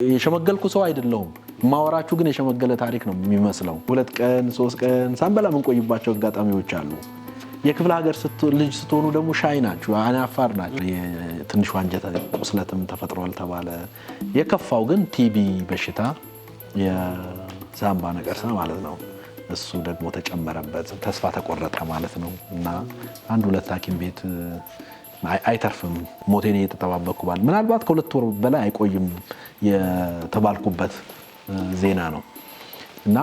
የሸመገልኩ ሰው አይደለሁም ማወራችሁ ግን የሸመገለ ታሪክ ነው የሚመስለው። 2 ቀን 3 ቀን ሳንበላ ምን ቆይባቸው አጋጣሚዎች አሉ። የክፍለ ሀገር ልጅ ስትሆኑ ደግሞ ሻይ ናችሁ፣ አናፋር ናችሁ። ትንሽ አንጀት ቁስለትም ተፈጥሯል ተባለ። የከፋው ግን ቲቢ በሽታ የሳምባ ነቀርሳ ማለት ነው። እሱ ደግሞ ተጨመረበት። ተስፋ ተቆረጠ ማለት ነው እና 1-2 ሐኪም ቤት አይተርፍም ሞቴን እየተጠባበቅኩ ባል ምናልባት ከ2 ወር በላይ አይቆይም የተባልኩበት ዜና ነው እና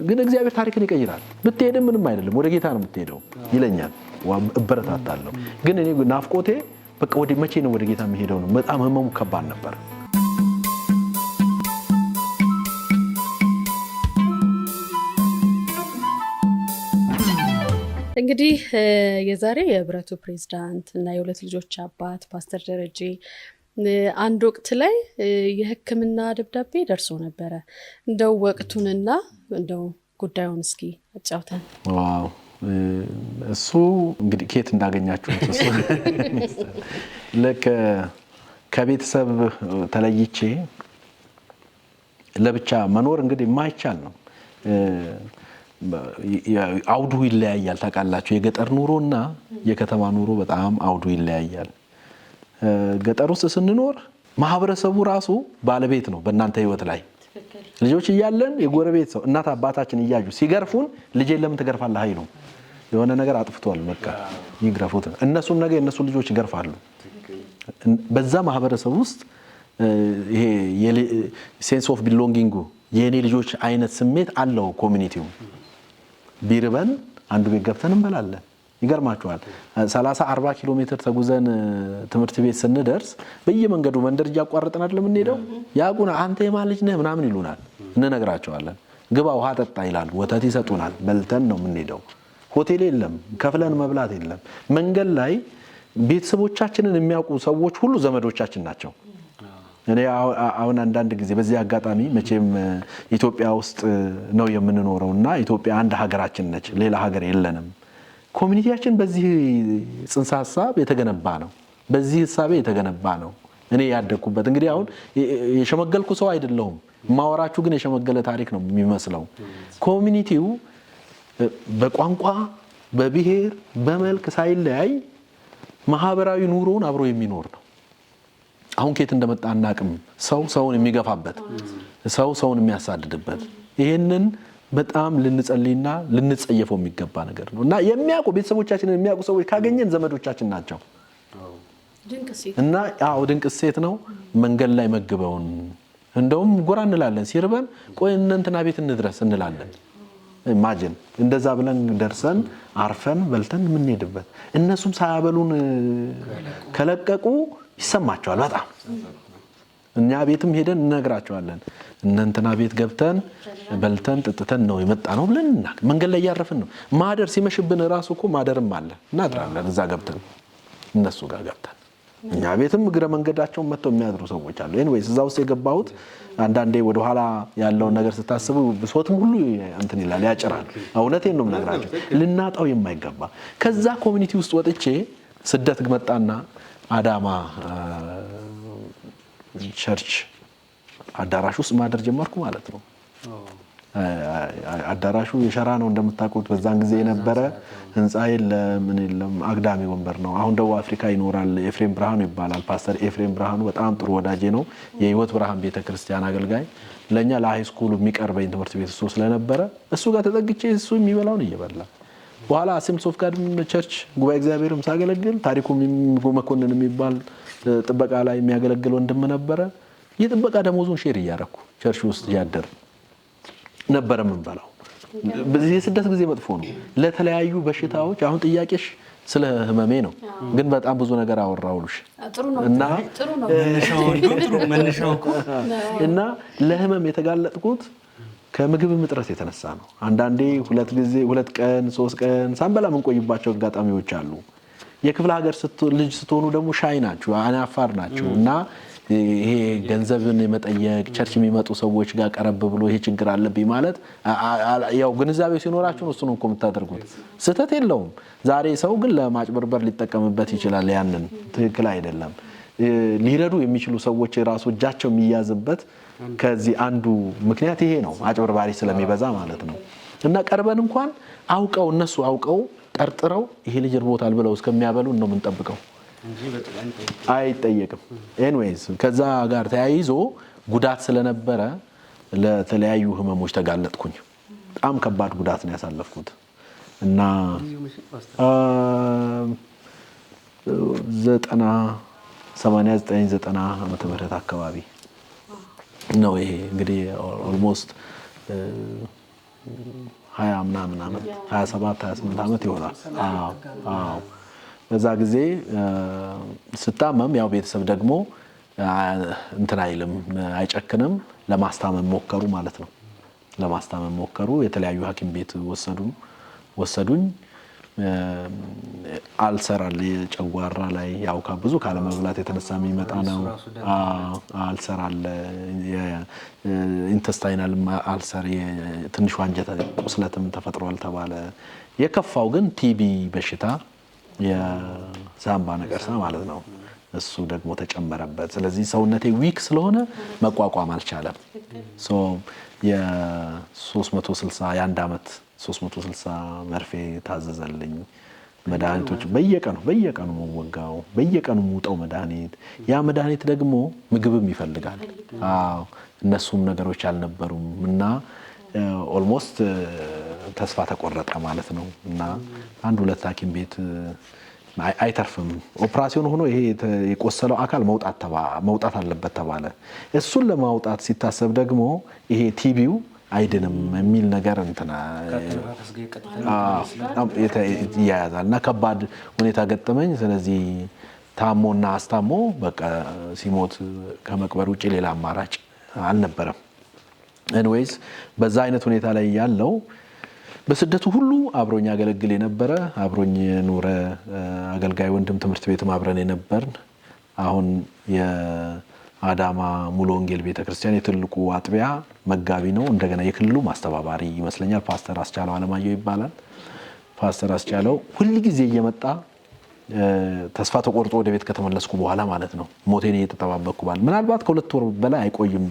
ግን እግዚአብሔር ታሪክን ይቀይራል። ብትሄድም ምንም አይደለም ወደ ጌታ ነው የምትሄደው ይለኛል፣ እበረታታለሁ። ግን እኔ ናፍቆቴ በቃ ወደ መቼ ነው ወደ ጌታ የምሄደው ነው። በጣም ህመሙ ከባድ ነበር። እንግዲህ የዛሬ የህብረቱ ፕሬዝዳንት እና የ2 ልጆች አባት ፓስተር ደረጀ አንድ ወቅት ላይ የሕክምና ደብዳቤ ደርሶ ነበረ። እንደው ወቅቱንና እንደው ጉዳዩን እስኪ አጫውተን። ዋው እሱ እንግዲህ ከየት እንዳገኛችሁት እሱ ከቤተሰብ ተለይቼ ለብቻ መኖር እንግዲህ የማይቻል ነው። አውዱ ይለያያል ታውቃላችሁ። የገጠር ኑሮና የከተማ ኑሮ በጣም አውዱ ይለያያል። ገጠር ውስጥ ስንኖር ማህበረሰቡ ራሱ ባለቤት ነው በእናንተ ህይወት ላይ። ልጆች እያለን የጎረቤት ሰው እናት አባታችን እያዩ ሲገርፉን ልጄን ለምን ትገርፋለህ አይሉ። የሆነ ነገር አጥፍቷል በቃ ይግረፉት። እነሱም ነገ የነሱ ልጆች ይገርፋሉ። በዛ ማህበረሰብ ውስጥ ይሄ ሴንስ ኦፍ ቢሎንጊንግ የኔ ልጆች አይነት ስሜት አለው ኮሚኒቲው። ቢርበን አንዱ ቤት ገብተን እንበላለን። ይገርማችኋል 30-40 ኪሎ ሜትር ተጉዘን ትምህርት ቤት ስንደርስ በየመንገዱ መንደር እያቋረጥን አይደለም እንሄደው። ያቁና አንተ የማን ልጅ ነህ ምናምን ይሉናል። እንነግራቸዋለን። ግባ ውሃ ጠጣ ይላሉ። ወተት ይሰጡናል። በልተን ነው የምንሄደው። ሆቴል የለም፣ ከፍለን መብላት የለም። መንገድ ላይ ቤተሰቦቻችንን የሚያውቁ ሰዎች ሁሉ ዘመዶቻችን ናቸው። እኔ አሁን አንዳንድ ጊዜ በዚህ አጋጣሚ መቼም ኢትዮጵያ ውስጥ ነው የምንኖረውና ኢትዮጵያ አንድ ሀገራችን ነች፣ ሌላ ሀገር የለንም። ኮሚኒቲያችን በዚህ ጽንሰ ሐሳብ የተገነባ ነው፣ በዚህ ሐሳብ የተገነባ ነው። እኔ ያደኩበት እንግዲህ አሁን የሸመገልኩ ሰው አይደለሁም ማወራችሁ ግን የሸመገለ ታሪክ ነው የሚመስለው። ኮሚኒቲው በቋንቋ በብሔር በመልክ ሳይለያይ ማህበራዊ ኑሮውን አብሮ የሚኖር ነው። አሁን ከየት እንደመጣ አናቅም። ሰው ሰውን የሚገፋበት፣ ሰው ሰውን የሚያሳድድበት፣ ይሄንን በጣም ልንጸልይና ልንጸየፈው የሚገባ ነገር ነው እና የሚያውቁ ቤተሰቦቻችንን የሚያውቁ ሰዎች ካገኘን ዘመዶቻችን ናቸው እና አዎ ድንቅ ሴት ነው። መንገድ ላይ መግበውን እንደውም ጎራ እንላለን። ሲርበን ቆይ እንትና ቤት እንድረስ እንላለን። ኢማጂን እንደዛ ብለን ደርሰን አርፈን በልተን የምንሄድበት። እነሱም ሳያበሉን ከለቀቁ ይሰማቸዋል በጣም። እኛ ቤትም ሄደን እንነግራቸዋለን። እነንትና ቤት ገብተን በልተን ጥጥተን ነው የመጣ ነው ብለን መንገድ ላይ ያረፍን ነው። ማደር ሲመሽብን ራሱ እኮ ማደርም አለ እናድራለን እዛ ገብተን እነሱ ጋር ገብተን። እኛ ቤትም እግረ መንገዳቸውን መጥተው የሚያድሩ ሰዎች አሉ። ኤኒዌይስ እዛ ውስጥ የገባሁት አንዳንዴ ወደ ኋላ ያለውን ነገር ስታስቡ ብሶትም ሁሉ እንትን ይላል ያጭራል። እውነቴን ነው የምነግራቸው። ልናጣው የማይገባ ከዛ ኮሚኒቲ ውስጥ ወጥቼ ስደት መጣና አዳማ ቸርች አዳራሽ ውስጥ ማደር ጀመርኩ ማለት ነው። አዳራሹ የሸራ ነው እንደምታውቁት። በዛን ጊዜ የነበረ ህንጻ የለም፣ አግዳሚ ወንበር ነው። አሁን ደቡብ አፍሪካ ይኖራል። ኤፍሬም ብርሃኑ ይባላል። ፓስተር ኤፍሬም ብርሃኑ በጣም ጥሩ ወዳጄ ነው። የህይወት ብርሃን ቤተክርስቲያን አገልጋይ። ለኛ ለሃይ ስኩሉ የሚቀርበኝ ትምህርት ቤት እሱ ስለነበረ እሱ ጋር ተጠግቼ እሱ የሚበላውን እየበላ በኋላ አሴምብሊስ ኦፍ ጋድ ቸርች ጉባኤ እግዚአብሔርም ሳገለግል ታሪኩ መኮንን የሚባል ጥበቃ ላይ የሚያገለግል ወንድም ነበረ። የጥበቃ ደሞዙን ሼር እያደረኩ ቸርች ውስጥ ያደር ነበር የምንበላው። በዚህ የስደት ጊዜ መጥፎ ነው ለተለያዩ በሽታዎች። አሁን ጥያቄሽ ስለ ህመሜ ነው፣ ግን በጣም ብዙ ነገር አወራሁልሽ እና ለህመም የተጋለጥኩት ከምግብ እጥረት የተነሳ ነው። አንዳንዴ 2 ቀን 3 ቀን ሳንበላ ምን ቆይባቸው አጋጣሚዎች አሉ። የክፍለ ሀገር ልጅ ስትሆኑ ደግሞ ሻይ ናችሁ፣ አናፋር ናችሁ እና ይሄ ገንዘብን የመጠየቅ ቸርች የሚመጡ ሰዎች ጋር ቀረብ ብሎ ይሄ ችግር አለብኝ ማለት ያው ግንዛቤው ሲኖራችሁ እሱ ነው የምታደርጉት። ስህተት የለውም። ዛሬ ሰው ግን ለማጭበርበር ሊጠቀምበት ይችላል። ያንን ትክክል አይደለም። ሊረዱ የሚችሉ ሰዎች ራሱ እጃቸው የሚያዝበት ከዚህ አንዱ ምክንያት ይሄ ነው። አጭበርባሪ ስለሚበዛ ማለት ነው። እና ቀርበን እንኳን አውቀው እነሱ አውቀው ጠርጥረው ይሄ ልጅ እርቦታል ብለው እስከሚያበሉን ነው የምንጠብቀው። አይጠየቅም። ኤኒዌይዝ ከዛ ጋር ተያይዞ ጉዳት ስለነበረ ለተለያዩ ህመሞች ተጋለጥኩኝ። በጣም ከባድ ጉዳት ነው ያሳለፍኩት እና 89-90 ዓመተ ምህረት አካባቢ ነው ይሄ እንግዲህ ኦልሞስት 20 ምናምን ዓመት 27-28 ዓመት ይሆናል። አዎ በዛ ጊዜ ስታመም ያው ቤተሰብ ደግሞ እንትን አይልም አይጨክንም። ለማስታመም ሞከሩ ማለት ነው። ለማስታመም ሞከሩ። የተለያዩ ሐኪም ቤት ወሰዱኝ። አልሰራል የጨጓራ ላይ ያው ብዙ ካለመብላት የተነሳ የሚመጣ ነው። አልሰራል ኢንተስታይናል አልሰር ትንሽ አንጀት ቁስለትም ተፈጥሯል ተባለ። የከፋው ግን ቲቢ በሽታ የሳምባ ነቀርሳ ማለት ነው። እሱ ደግሞ ተጨመረበት። ስለዚህ ሰውነቴ ዊክ ስለሆነ መቋቋም አልቻለም። የ360 የአንድ ዓመት 360 መርፌ ታዘዘልኝ። መድኃኒቶች በየቀኑ ወጋው፣ በየቀኑ ሙጠው መድኃኒት። ያ መድኃኒት ደግሞ ምግብም ይፈልጋል። እነሱም ነገሮች አልነበሩም እና ኦልሞስት ተስፋ ተቆረጠ ማለት ነው። እና 1-2 ሐኪም ቤት አይተርፍም፣ ኦፕራሲዮን ሆኖ ይሄ የቆሰለው አካል መውጣት አለበት ተባለ። እሱን ለማውጣት ሲታሰብ ደግሞ ይሄ ቲቢው አይድንም የሚል ነገር ይያያዛል እና ከባድ ሁኔታ ገጠመኝ። ስለዚህ ታሞና አስታሞ በቃ ሲሞት ከመቅበር ውጭ ሌላ አማራጭ አልነበረም። ኤኒዌይስ በዛ አይነት ሁኔታ ላይ ያለው በስደቱ ሁሉ አብሮኝ ያገለግል የነበረ አብሮኝ ኑረ አገልጋይ ወንድም ትምህርት ቤትም አብረን የነበርን አሁን የአዳማ ሙሉ ወንጌል ቤተክርስቲያን የትልቁ አጥቢያ መጋቢ ነው። እንደገና የክልሉ ማስተባባሪ ይመስለኛል። ፓስተር አስቻለው አለማየሁ ይባላል። ፓስተር አስቻለው ሁል ጊዜ እየመጣ ተስፋ ተቆርጦ ወደ ቤት ከተመለስኩ በኋላ ማለት ነው ሞቴን እየተጠባበቅኩ ባል ምናልባት ከ2 ወር በላይ አይቆይም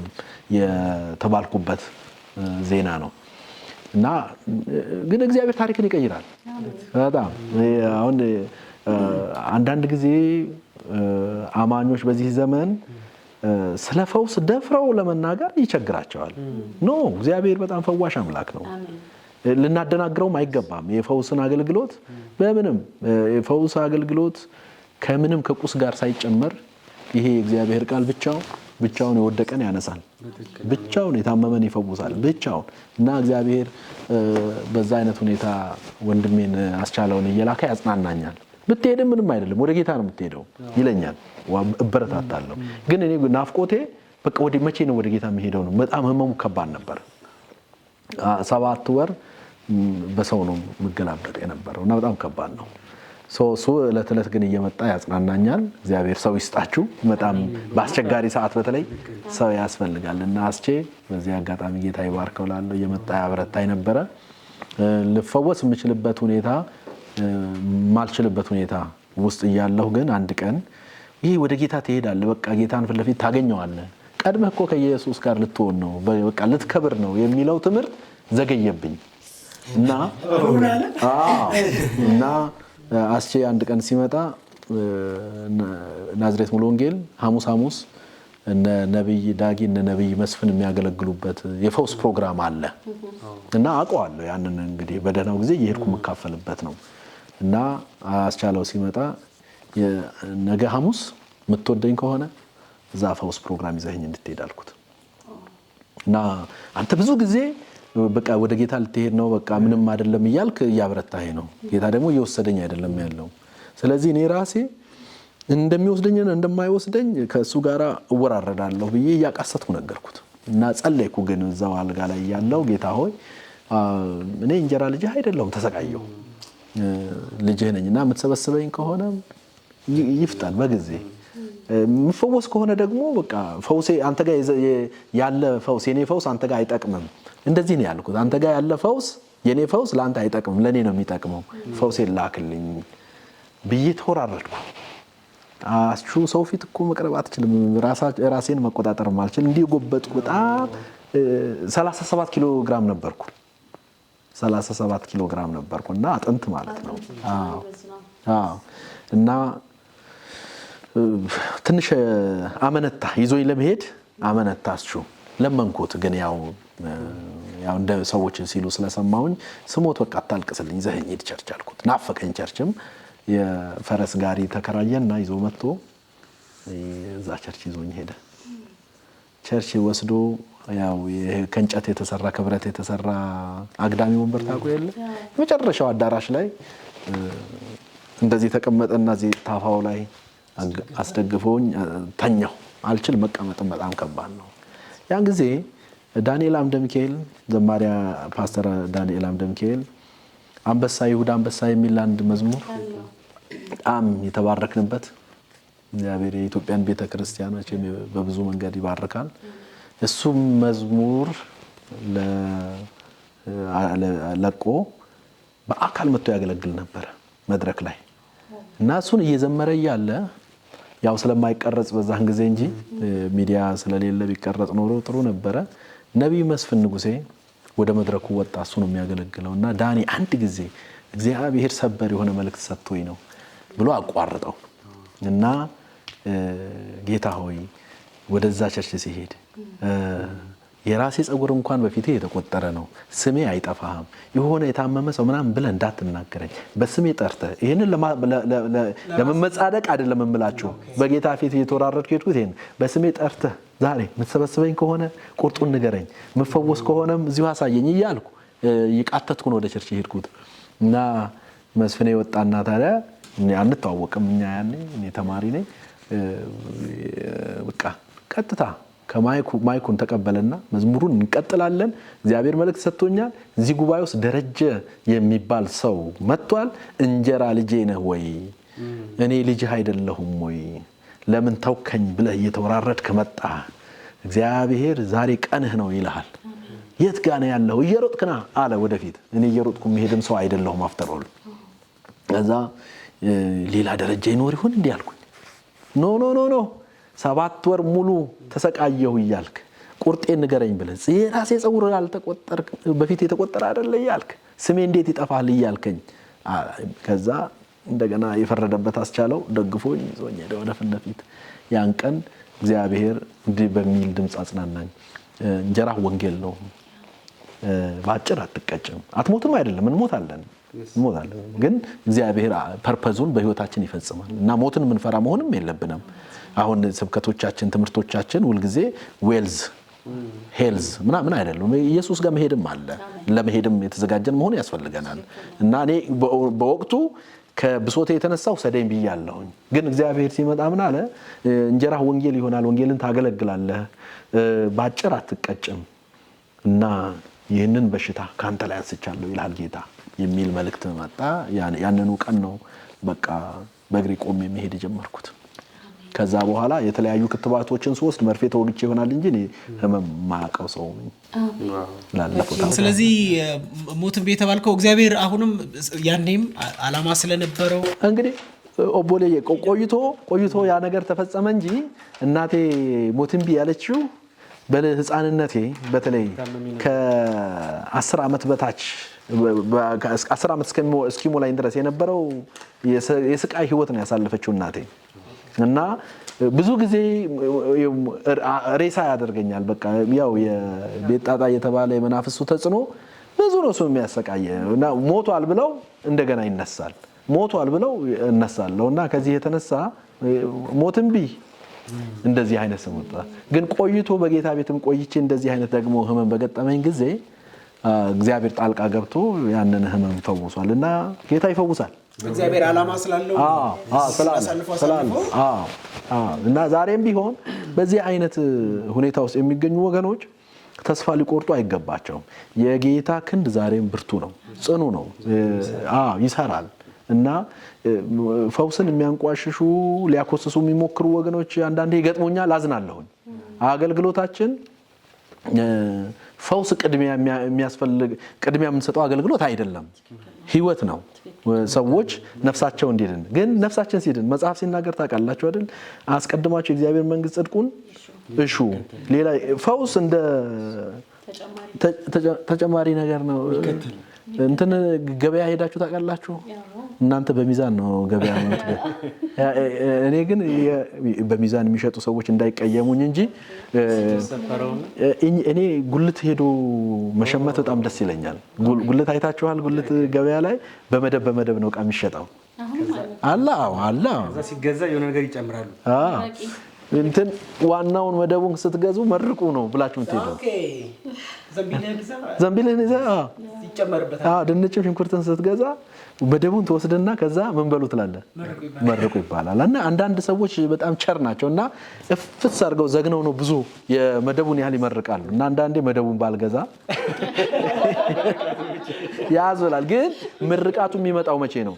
የተባልኩበት ዜና ነው። እና ግን እግዚአብሔር ታሪክን ይቀይራል በጣም። አሁን አንዳንድ ጊዜ አማኞች በዚህ ዘመን ስለ ፈውስ ደፍረው ለመናገር ይቸግራቸዋል። ኖ እግዚአብሔር በጣም ፈዋሽ አምላክ ነው። ልናደናግረውም አይገባም። የፈውስን አገልግሎት በምንም የፈውስ አገልግሎት ከምንም ከቁስ ጋር ሳይጨመር ይሄ እግዚአብሔር ቃል ብቻውን የወደቀን ያነሳል፣ ብቻውን የታመመን ይፈውሳል ብቻውን። እና እግዚአብሔር በዛ አይነት ሁኔታ ወንድሜን አስቻለውን እየላከ ያጽናናኛል። ብትሄድም ምንም አይደለም ወደ ጌታ ነው የምትሄደው ይለኛል። እበረታታለሁ። ግን እኔ ናፍቆቴ በቃ መቼ ነው ወደ ጌታ የሚሄደው ነው። በጣም ህመሙ ከባድ ነበር። 7 ወር በሰው ነው የምገላበጥ የነበረው እና በጣም ከባድ ነው። እሱ ዕለት ዕለት ግን እየመጣ ያጽናናኛል። እግዚአብሔር ሰው ይስጣችሁ። በጣም በአስቸጋሪ ሰዓት በተለይ ሰው ያስፈልጋል እና አስቼ በዚህ አጋጣሚ ጌታ ይባርከው ላለው እየመጣ ያበረታኝ ነበረ። ልፈወስ የምችልበት ሁኔታ ማልችልበት ሁኔታ ውስጥ እያለሁ ግን አንድ ቀን ይሄ ወደ ጌታ ትሄዳለህ፣ በቃ ጌታን ፊት ለፊት ታገኘዋለህ፣ ቀድመህ እኮ ከኢየሱስ ጋር ልትሆን ነው፣ በቃ ልትከብር ነው የሚለው ትምህርት ዘገየብኝ እና አስቼ አንድ ቀን ሲመጣ ናዝሬት ሙሉ ወንጌል ሐሙስ እነ ነብይ ዳጊ እነ ነብይ መስፍን የሚያገለግሉበት የፈውስ ፕሮግራም አለ እና አውቀዋለሁ። ያንን እንግዲህ በደህናው ጊዜ እየሄድኩ የምካፈልበት ነው እና አስቻለው ሲመጣ ነገ ሐሙስ የምትወደኝ ከሆነ እዛ ፈውስ ፕሮግራም ይዘኸኝ እንድትሄድ አልኩት እና አንተ ብዙ ጊዜ በቃ ወደ ጌታ ልትሄድ ነው፣ በቃ ምንም አይደለም እያልክ እያበረታኸኝ ነው። ጌታ ደግሞ እየወሰደኝ አይደለም ያለው። ስለዚህ እኔ ራሴ እንደሚወስደኝና እንደማይወስደኝ ከእሱ ጋር እወራረዳለሁ ብዬ እያቃሰትኩ ነገርኩት እና ጸለይኩ። ግን እዛው አልጋ ላይ ያለው ጌታ ሆይ እኔ እንጀራ ልጅህ አይደለሁም፣ ተሰቃየሁ፣ ልጅህ ነኝና የምትሰበስበኝ ከሆነ ይፍጠን በጊዜ የምፈወስ ከሆነ ደግሞ በቃ ፈውሴ አንተ ጋር ያለ ፈውስ የኔ ፈውስ አንተ ጋር አይጠቅምም። እንደዚህ ነው ያልኩት። አንተ ጋር ያለ ፈውስ የኔ ፈውስ ለአንተ አይጠቅምም፣ ለኔ ነው የሚጠቅመው። ፈውሴን ላክልኝ ብዬ ተወራረድኩ። አስቹ ሰው ፊት እኮ መቅረብ አትችልም፣ ራሴን መቆጣጠር ማልችል እንዲህ ጎበጥኩ። በጣም 37 ኪሎ ግራም ነበርኩ። 37 ኪሎ ግራም ነበርኩ እና አጥንት ማለት ነው። አዎ እና ትንሽ አመነታ፣ ይዞኝ ለመሄድ አመነታ። አስቹ ለመንኩት፣ ግን ያው እንደ ሰዎችን ሲሉ ስለሰማሁኝ ስሞት በቃ አታልቅስልኝ ዘህኝ ሂድ ቸርች አልኩት። ናፈቀኝ። ቸርችም የፈረስ ጋሪ ተከራየና ይዞ መጥቶ እዛ ቸርች ይዞኝ ሄደ። ቸርች ወስዶ ያው ከእንጨት የተሰራ ከብረት የተሰራ አግዳሚ ወንበር ታውቁ የለ የመጨረሻው አዳራሽ ላይ እንደዚህ ተቀመጠና እዚህ ታፋው ላይ አስደግፈውኝ ተኛው። አልችል፣ መቀመጥም በጣም ከባድ ነው። ያን ጊዜ ዳንኤል አምደ ሚካኤል ዘማሪያ ፓስተር ዳንኤል አምደ ሚካኤል አንበሳ ይሁዳ አንበሳ የሚል አንድ መዝሙር በጣም የተባረክንበት፣ እግዚአብሔር የኢትዮጵያን ቤተክርስቲያን በብዙ መንገድ ይባርካል። እሱም መዝሙር ለቆ በአካል መጥቶ ያገለግል ነበር መድረክ ላይ እና እሱን እየዘመረ እያለ ያው ስለማይቀረጽ በዛን ጊዜ እንጂ ሚዲያ ስለሌለ ቢቀረጽ ኖሮ ጥሩ ነበረ። ነቢይ መስፍን ንጉሴ ወደ መድረኩ ወጣ። እሱ ነው የሚያገለግለው እና ዳኒ አንድ ጊዜ እግዚአብሔር ሰበር የሆነ መልእክት ሰጥቶኝ ነው ብሎ አቋርጠው እና ጌታ ሆይ ወደዛ ቸርች ሲሄድ የራሴ ጸጉር እንኳን በፊቴ የተቆጠረ ነው፣ ስሜ አይጠፋህም፣ የሆነ የታመመ ሰው ምናምን ብለህ እንዳትናገረኝ፣ በስሜ ጠርተህ ይሄንን ለመመጻደቅ አይደለም የምላችሁ፣ በጌታ ፊት እየተወራረድኩ ሄድኩት። ይሄን በስሜ ጠርተህ ዛሬ የምትሰበስበኝ ከሆነ ቁርጡን ንገረኝ፣ የምፈወስ ከሆነም እዚሁ አሳየኝ እያልኩ ይቃተትኩ ነው ወደ ቸርች ሄድኩት እና መስፍኔ ወጣና ታዲያ አንተዋወቅም እኛ ያኔ እኔ ተማሪ ነኝ። በቃ ቀጥታ ከማይኩን ተቀበለና መዝሙሩን እንቀጥላለን፣ እግዚአብሔር መልእክት ሰጥቶኛል፣ እዚህ ጉባኤ ውስጥ ደረጀ የሚባል ሰው መጥቷል፣ እንጀራ ልጄ ነህ ወይ? እኔ ልጅህ አይደለሁም ወይ? ለምን ተውከኝ ብለህ እየተወራረድክ መጣ? እግዚአብሔር ዛሬ ቀንህ ነው ይልሃል። የት ጋር ነው ያለው? እየሮጥክና አለ ወደፊት። እኔ እየሮጥኩ መሄድም ሰው አይደለሁም አፍተሮል። ከዛ ሌላ ደረጃ ይኖር ይሆን እንዲህ አልኩኝ። ኖ ኖ ኖ ኖ 7 ወር ሙሉ ተሰቃየሁ እያልክ ቁርጤን ንገረኝ ብለህ የራሴ ጸጉር አልተቆጠር በፊት የተቆጠረ አይደለ እያልክ ስሜ እንዴት ይጠፋል እያልከኝ። ከዛ እንደገና የፈረደበት አስቻለው ደግፎኝ ይዞኝ ሄደ ወደ ፊት ለፊት። ያን ቀን እግዚአብሔር እንዲህ በሚል ድምፅ አጽናናኝ። እንጀራ ወንጌል ነው፣ ባጭር አትቀጭም፣ አትሞትም አይደለም እንሞታለን፣ ግን እግዚአብሔር ፐርፐዙን በህይወታችን ይፈጽማል እና ሞትን ምንፈራ መሆንም የለብንም። አሁን ስብከቶቻችን ትምህርቶቻችን ሁልጊዜ ዌልዝ ሄልዝ ምናምን አይደለም። ኢየሱስ ጋር መሄድም አለ፣ ለመሄድም የተዘጋጀን መሆን ያስፈልገናል። እና እኔ በወቅቱ ከብሶቴ የተነሳው ሰደኝ ብያለሁኝ። ግን እግዚአብሔር ሲመጣ ምን አለ? እንጀራ ወንጌል ይሆናል፣ ወንጌልን ታገለግላለህ፣ ባጭር አትቀጭም እና ይህንን በሽታ ካንተ ላይ አንስቻለሁ ይላል ጌታ የሚል መልእክት መጣ። ያንኑ ቀን ነው በቃ በእግሬ ቆሜ መሄድ የጀመርኩት። ከዛ በኋላ የተለያዩ ክትባቶችን ስወስድ መርፌ ተወግቼ ይሆናል እንጂ እኔ ህመም ማያውቀው ሰው ነኝ። ስለዚህ ሞትን የተባልከው እግዚአብሔር አሁንም ያኔም አላማ ስለነበረው እንግዲህ ኦቦሌ ቆይቶ ያ ነገር ተፈጸመ እንጂ እናቴ ሞትን ያለችው በህፃንነቴ በተለይ ከ10 ዓመት በታች 10 ዓመት እስኪሞላኝ ድረስ የነበረው የስቃይ ህይወት ነው ያሳለፈችው እናቴ። እና ብዙ ጊዜ ሬሳ ያደርገኛል። በቃ ያው የቤት ጣጣ የተባለ የመናፍሱ ተጽዕኖ ብዙ ነው ሰው የሚያሰቃየ እና ሞቷል ብለው እንደገና ይነሳል፣ ሞቷል ብለው እነሳለሁ እና ከዚህ የተነሳ ሞትን እንደዚህ አይነት ሰሞታ ግን ቆይቶ በጌታ ቤትም ቆይቼ እንደዚህ አይነት ደግሞ ህመም በገጠመኝ ጊዜ እግዚአብሔር ጣልቃ ገብቶ ያንን ህመም ፈውሷል እና ጌታ ይፈውሳል። እግዚአብሔር አላማ ስላለው እና ዛሬም ቢሆን በዚህ አይነት ሁኔታ ውስጥ የሚገኙ ወገኖች ተስፋ ሊቆርጡ አይገባቸውም። የጌታ ክንድ ዛሬም ብርቱ ነው፣ ጽኑ ነው፣ ይሰራል እና ፈውስን የሚያንቋሽሹ ሊያኮስሱ የሚሞክሩ ወገኖች አንዳንዴ ይገጥሙኛል፣ አዝናለሁኝ። አገልግሎታችን ፈውስ ቅድሚያ የምንሰጠው አገልግሎት አይደለም፣ ህይወት ነው። ሰዎች ነፍሳቸው እንዲድን ግን ነፍሳችን ሲድን መጽሐፍ ሲናገር ታውቃላችሁ አይደል? አስቀድማችሁ የእግዚአብሔር መንግስት ጽድቁን እሹ። ሌላ ፈውስ እንደ ተጨማሪ ነገር ነው። እንትን ገበያ ሄዳችሁ ታውቃላችሁ? እናንተ በሚዛን ነው ገበያ ነው። እኔ ግን በሚዛን የሚሸጡ ሰዎች እንዳይቀየሙኝ እንጂ እኔ ጉልት ሄዶ መሸመት በጣም ደስ ይለኛል። ጉልት አይታችኋል? ጉልት ገበያ ላይ በመደብ ነው እቃ የሚሸጠው። አላ ሲገዛ የሆነ ነገር ይጨምራሉ። እንትን ዋናውን መደቡን ስትገዙ መርቁ ነው ብላችሁ የምትሄዱ ዘንቢልህን ይዘህ ድንችም ሽንኩርትን ስትገዛ መደቡን ትወስድና ከዛ ምን በሉ ትላለህ? መርቁ ይባላል። እና አንዳንድ ሰዎች በጣም ቸር ናቸው እና እፍስ አድርገው ዘግነው ነው ብዙ የመደቡን ያህል ይመርቃሉ። እና አንዳንዴ መደቡን ባልገዛ ያዝላል። ግን ምርቃቱ የሚመጣው መቼ ነው?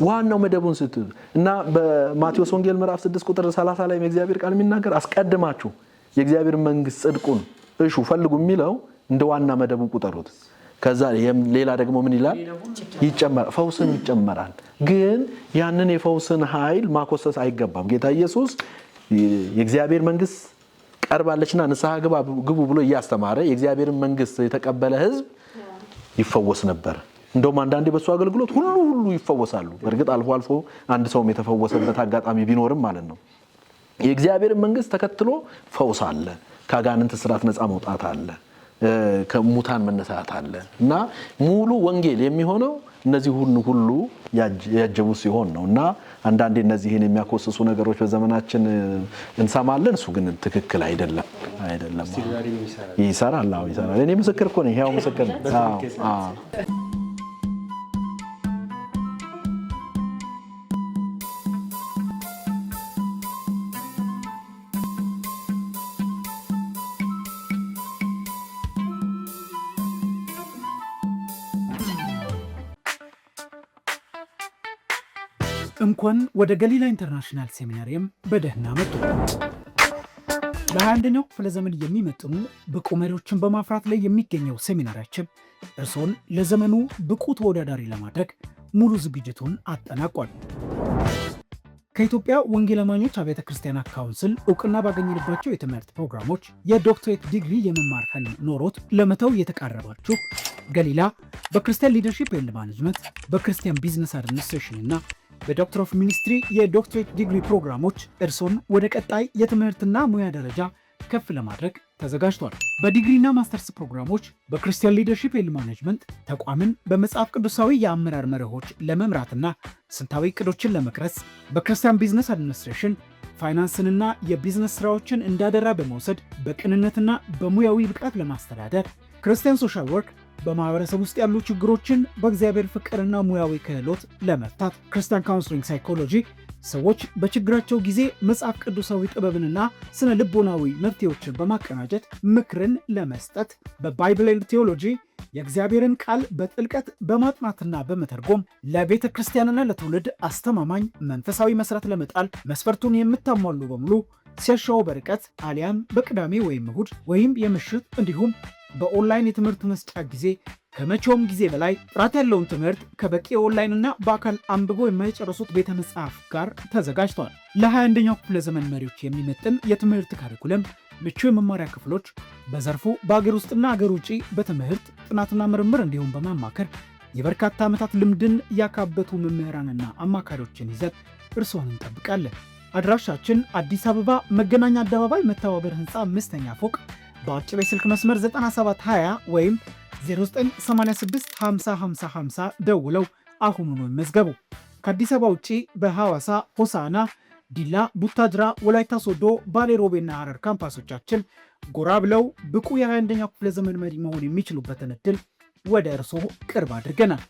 ዋናው መደቡን ስትይዙ እና በማቴዎስ ወንጌል ምዕራፍ 6 ቁጥር 30 ላይ የእግዚአብሔር ቃል የሚናገር አስቀድማችሁ የእግዚአብሔር መንግስት ጽድቁን እሹ ፈልጉ የሚለው እንደ ዋና መደቡ ቁጠሩት። ከዛ ሌላ ደግሞ ምን ይላል? ይጨመራል፣ ፈውስን ይጨመራል። ግን ያንን የፈውስን ኃይል ማኮሰስ አይገባም። ጌታ ኢየሱስ የእግዚአብሔር መንግስት ቀርባለችና ንስሐ ግቡ ብሎ እያስተማረ የእግዚአብሔርን መንግስት የተቀበለ ህዝብ ይፈወስ ነበር። እንደውም አንዳንዴ በሱ አገልግሎት ሁሉ ይፈወሳሉ። በእርግጥ አልፎ አልፎ አንድ ሰውም የተፈወሰበት አጋጣሚ ቢኖርም ማለት ነው። የእግዚአብሔርን መንግስት ተከትሎ ፈውስ አለ፣ ከአጋንንት እስራት ነፃ መውጣት አለ፣ ከሙታን መነሳት አለ እና ሙሉ ወንጌል የሚሆነው እነዚህ ሁሉ ያጀቡ ሲሆን ነው። እና አንዳንዴ እነዚህን የሚያኮስሱ ነገሮች በዘመናችን እንሰማለን። እሱ ግን ትክክል አይደለም። ይሰራል። እኔ ምስክር እኮ ነኝ፣ ያው ምስክር ነኝ። እንኳን ወደ ገሊላ ኢንተርናሽናል ሴሚናሪየም በደህና መጡ። ለ21ኛው ክፍለ ዘመን የሚመጥኑ ብቁ መሪዎችን በማፍራት ላይ የሚገኘው ሴሚናሪያችን እርሶን ለዘመኑ ብቁ ተወዳዳሪ ለማድረግ ሙሉ ዝግጅቱን አጠናቋል። ከኢትዮጵያ ወንጌል አማኞች አብያተ ክርስቲያናት ካውንስል እውቅና ባገኘንባቸው የትምህርት ፕሮግራሞች የዶክትሬት ዲግሪ የመማር ህልም ኖሮት ለመተው የተቃረባችሁ ገሊላ በክርስቲያን ሊደርሺፕ ኤንድ ማኔጅመንት፣ በክርስቲያን ቢዝነስ አድሚኒስትሬሽን እና በዶክተር ኦፍ ሚኒስትሪ የዶክትሬት ዲግሪ ፕሮግራሞች እርሶን ወደ ቀጣይ የትምህርትና ሙያ ደረጃ ከፍ ለማድረግ ተዘጋጅቷል። በዲግሪና ማስተርስ ፕሮግራሞች በክርስቲያን ሊደርሺፕ ኤንድ ማኔጅመንት ተቋምን በመጽሐፍ ቅዱሳዊ የአመራር መርሆች ለመምራትና ስልታዊ እቅዶችን ለመቅረጽ፣ በክርስቲያን ቢዝነስ አድሚኒስትሬሽን ፋይናንስንና የቢዝነስ ስራዎችን እንዳደራ በመውሰድ በቅንነትና በሙያዊ ብቃት ለማስተዳደር፣ ክርስቲያን ሶሻል ወርክ በማህበረሰብ ውስጥ ያሉ ችግሮችን በእግዚአብሔር ፍቅርና ሙያዊ ክህሎት ለመፍታት፣ ክርስቲያን ካውንስሊንግ ሳይኮሎጂ ሰዎች በችግራቸው ጊዜ መጽሐፍ ቅዱሳዊ ጥበብንና ስነ ልቦናዊ መፍትሄዎችን በማቀናጀት ምክርን ለመስጠት፣ በባይብል ኤንድ ቴዎሎጂ የእግዚአብሔርን ቃል በጥልቀት በማጥናትና በመተርጎም ለቤተ ክርስቲያንና ለትውልድ አስተማማኝ መንፈሳዊ መሰረት ለመጣል መስፈርቱን የምታሟሉ በሙሉ ሲያሻው በርቀት አሊያም በቅዳሜ ወይም እሁድ ወይም የምሽት እንዲሁም በኦንላይን የትምህርት መስጫ ጊዜ ከመቼውም ጊዜ በላይ ጥራት ያለውን ትምህርት ከበቂ ኦንላይንና በአካል አንብቦ የማይጨርሱት ቤተ መጽሐፍ ጋር ተዘጋጅቷል። ለ21ኛው ክፍለ ዘመን መሪዎች የሚመጥን የትምህርት ካሪኩለም፣ ምቹ የመማሪያ ክፍሎች፣ በዘርፉ በአገር ውስጥና አገር ውጭ በትምህርት ጥናትና ምርምር እንዲሁም በማማከር የበርካታ ዓመታት ልምድን ያካበቱ መምህራንና አማካሪዎችን ይዘን እርስዎን እንጠብቃለን። አድራሻችን አዲስ አበባ መገናኛ አደባባይ መተባበር ህንፃ 5ኛ ፎቅ በአጭር የስልክ መስመር 9720 ወይም 0986505050 ደውለው አሁኑኑ ይመዝገቡ። ከአዲስ አበባ ውጭ በሐዋሳ፣ ሆሳና፣ ዲላ፣ ቡታጅራ፣ ወላይታ ሶዶ፣ ባሌ ሮቤና ሐረር ካምፓሶቻችን ጎራ ብለው ብቁ የ21ኛው ክፍለ ዘመን መሪ መሆን የሚችሉበትን እድል ወደ እርስዎ ቅርብ አድርገናል።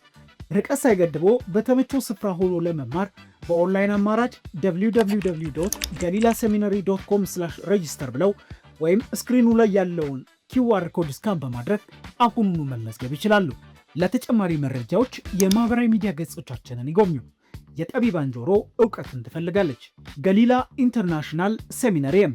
ርቀት ሳይገድቦ በተመቸው ስፍራ ሆኖ ለመማር በኦንላይን አማራጭ www.galilaseminary.com/register ብለው ወይም ስክሪኑ ላይ ያለውን QR ኮድ ስካን በማድረግ አሁኑኑ መመዝገብ ይችላሉ። ለተጨማሪ መረጃዎች የማህበራዊ ሚዲያ ገጾቻችንን ይጎብኙ። የጠቢባን ጆሮ ዕውቀትን ትፈልጋለች። ገሊላ ኢንተርናሽናል ሴሚናሪየም